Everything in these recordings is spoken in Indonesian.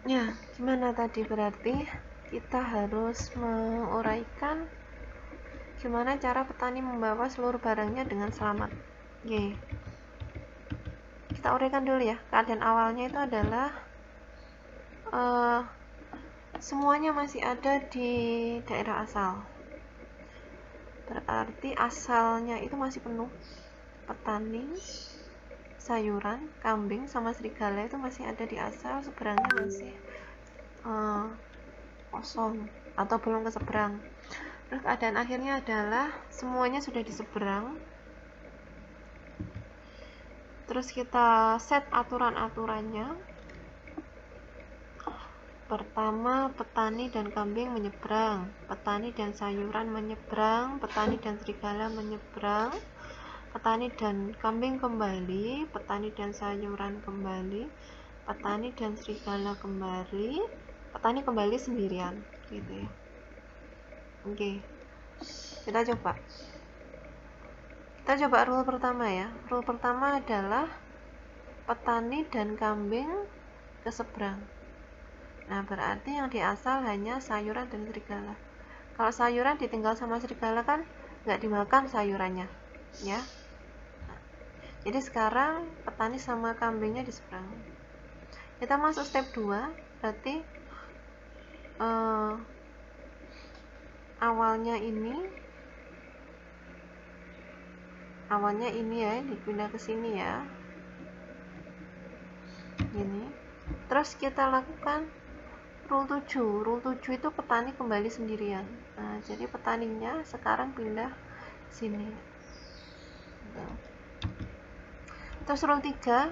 Ya, gimana tadi, berarti kita harus menguraikan gimana cara petani membawa seluruh barangnya dengan selamat. Oke, kita uraikan dulu ya. Keadaan awalnya itu adalah semuanya masih ada di daerah asal. Berarti asalnya itu masih penuh. Petani, sayuran, kambing, sama serigala itu masih ada di asal. Seberangnya masih kosong atau belum ke seberang. Terus keadaan akhirnya adalah semuanya sudah di seberang. Terus kita set aturan-aturannya. Pertama, petani dan kambing menyeberang, petani dan sayuran menyeberang, petani dan serigala menyeberang, petani dan kambing kembali, petani dan sayuran kembali, petani dan serigala kembali, petani kembali sendirian, gitu ya. Oke, kita coba rule pertama ya. Rule pertama adalah petani dan kambing ke seberang. Nah, berarti yang di asal hanya sayuran dan serigala. Kalau sayuran ditinggal sama serigala kan nggak dimakan sayurannya, ya. Jadi sekarang petani sama kambingnya di seberang. Kita masuk step 2, berarti awalnya ini ya, dipindah ke sini ya. Gini. Terus kita lakukan Rule 7 itu petani kembali sendirian. Nah, jadi petaninya sekarang pindah sini. Terus Rule 3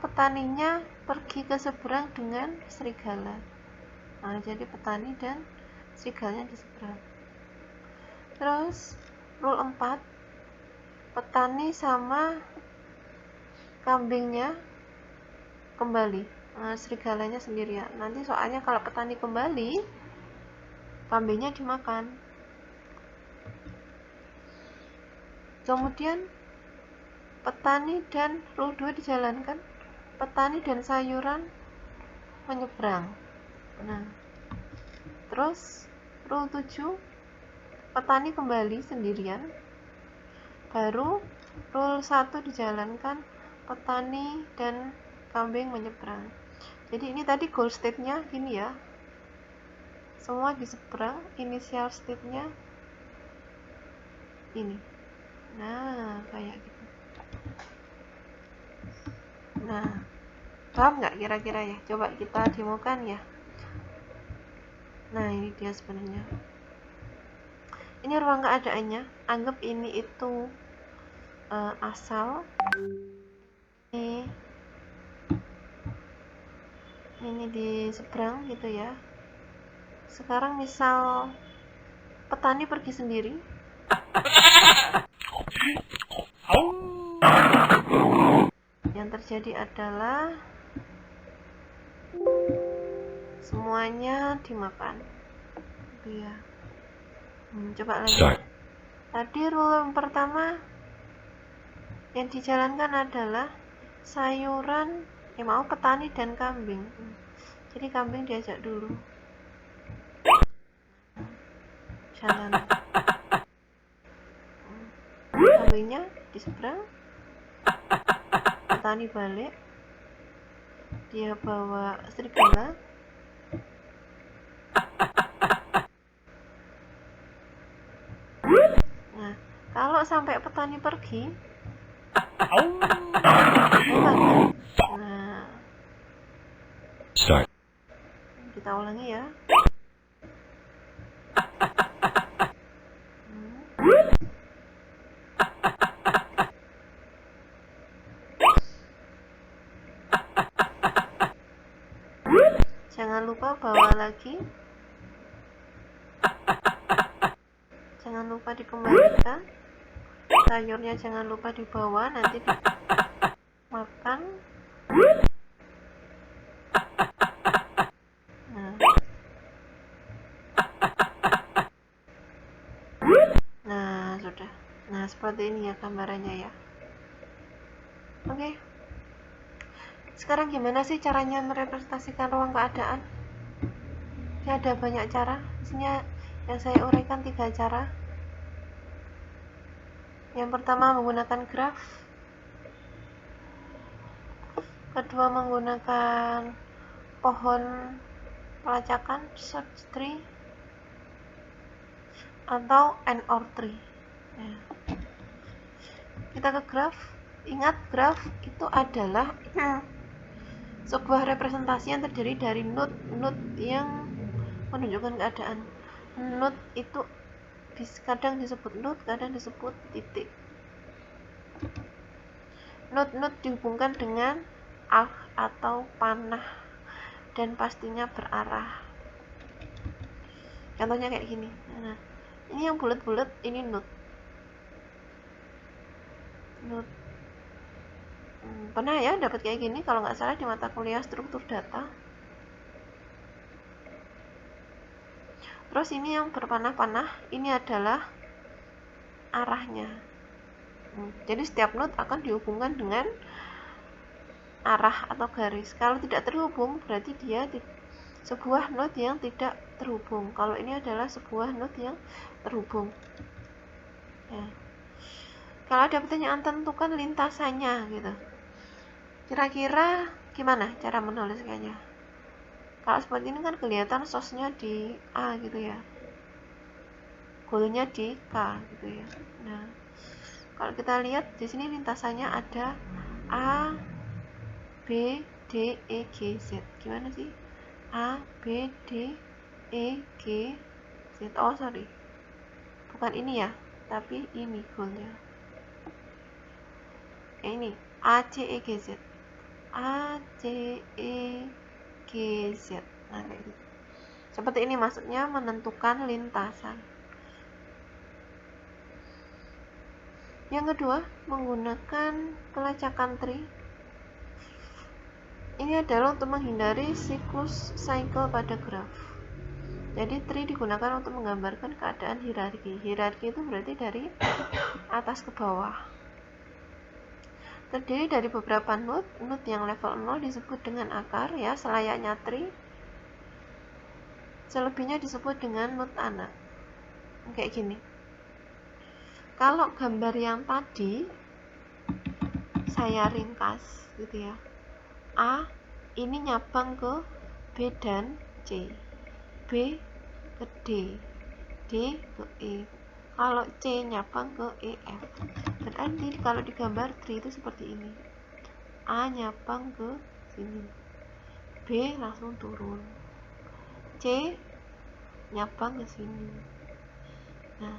petaninya pergi ke seberang dengan serigala. Nah, jadi petani dan serigalanya di seberang. Terus Rule 4 petani sama kambingnya kembali. Nah, serigalanya sendirian. Nanti soalnya kalau petani kembali, kambingnya dimakan. Kemudian petani dan rule 2 dijalankan. Petani dan sayuran menyeberang. Nah, terus rule 7 petani kembali sendirian. Baru rule 1 dijalankan, petani dan kambing menyeberang. Jadi ini tadi goal state-nya gini ya. Semua di seberang, initial state-nya ini. Nah, kayak gitu. Nah, paham nggak kira-kira ya? Coba kita demokan ya. Nah, ini dia sebenarnya. Ini ruang keadaannya. Anggap ini itu asal. Ini di seberang gitu ya. Sekarang misal petani pergi sendiri. Yang terjadi adalah semuanya dimakan. Gitu ya. Coba lagi. Tadi rule yang pertama yang dijalankan adalah sayuran, petani dan kambing. Jadi kambing diajak dulu jalan. Kambingnya di seberang, petani balik, dia bawa serigala. Nah, kalau sampai petani pergi, nah, kita ulangi ya. Jangan lupa bawa lagi. Jangan lupa dikembalikan. Sayurnya jangan lupa dibawa, nanti dimakan. Nah, sudah. Nah, seperti ini ya gambarannya ya. Oke. Sekarang gimana sih caranya merepresentasikan ruang keadaan? Ya, ada banyak cara. Di sini yang saya uraikan 3 cara. Yang pertama menggunakan graf, kedua menggunakan pohon pelacakan, search tree, atau AND OR tree. Ya. Kita ke graf. Ingat, graf itu adalah sebuah representasi yang terdiri dari node yang menunjukkan keadaan. Node itu kadang disebut node, kadang disebut titik. Node dihubungkan dengan arc atau panah dan pastinya berarah. Contohnya kayak gini. Nah, ini yang bulat-bulat ini node. Pernah ya dapat kayak gini kalau nggak salah di mata kuliah struktur data. Terus ini yang berpanah-panah, ini adalah arahnya. Jadi setiap node akan dihubungkan dengan arah atau garis. Kalau tidak terhubung berarti dia sebuah node yang tidak terhubung. Kalau ini adalah sebuah node yang terhubung. Ya. Kalau ada pertanyaan, tentukan lintasannya gitu. Kira-kira gimana cara menuliskannya? Kalau seperti ini kan kelihatan source-nya di A gitu ya, goalnya di K gitu ya. Nah, kalau kita lihat di sini lintasannya ada A, B, D, E, G, Z. Gimana sih? A, B, D, E, G, Z. Oh sorry, bukan ini ya, tapi ini goalnya. Ini A, C, E, G, Z. A, C, E, G, Z. Nah, kayak gitu. Seperti ini maksudnya menentukan lintasan. Yang kedua, menggunakan pelacakan tree. Ini adalah untuk menghindari siklus cycle pada graf. Jadi tree digunakan untuk menggambarkan keadaan hierarki. Hierarki itu berarti dari atas ke bawah. Terdiri dari beberapa node yang level 0 disebut dengan akar ya, selayaknya tree. Selebihnya disebut dengan node anak. Kayak gini. Kalau gambar yang tadi saya ringkas gitu ya. A ini nyabang ke B dan C. B ke D. D ke E. Kalau C nyabang ke E, F. Berarti kalau digambar tree itu seperti ini. A nyabang ke sini. B langsung turun. C nyabang ke sini. Nah,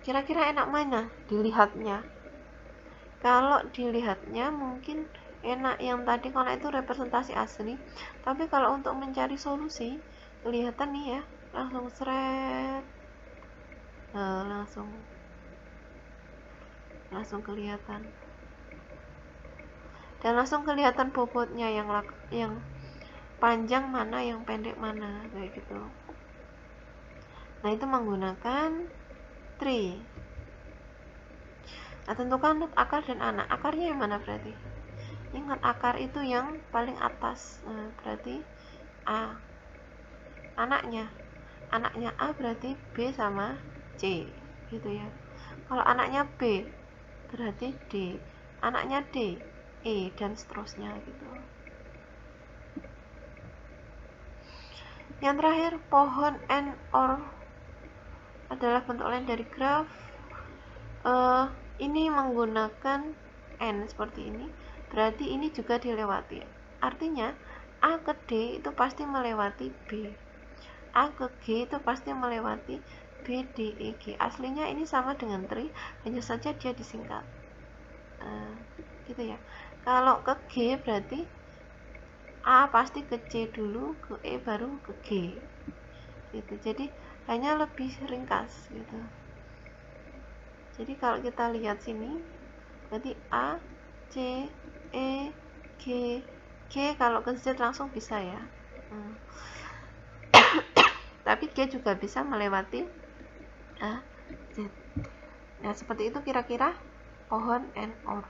kira-kira enak mana dilihatnya? Kalau dilihatnya mungkin enak yang tadi karena itu representasi asli. Tapi kalau untuk mencari solusi, kelihatan nih ya, langsung seret. Nah, langsung kelihatan. Dan langsung kelihatan bobotnya yang panjang mana, yang pendek mana, kayak gitu. Nah, itu menggunakan tree. Nah, tentukan node akar dan anak. Akarnya yang mana berarti? Ingat, akar itu yang paling atas. Nah, berarti A. Anaknya A berarti B sama C gitu ya. Kalau anaknya B berarti D. Anaknya D, E, dan seterusnya gitu. Yang terakhir, pohon AND OR adalah bentuk lain dari graf. Ini menggunakan N seperti ini, berarti ini juga dilewati. Artinya A ke D itu pasti melewati B, A ke G itu pasti melewati B, D, E, G. Aslinya ini sama dengan tree, hanya saja dia disingkat. Gitu ya. Kalau ke G berarti A pasti ke C dulu, ke E baru ke G. Gitu. Jadi hanya lebih ringkas gitu. Jadi kalau kita lihat sini, berarti A, C, E, G, G kalau ke Z langsung bisa ya. Tapi G juga bisa melewati A, Z. Nah, seperti itu kira-kira pohon AND OR.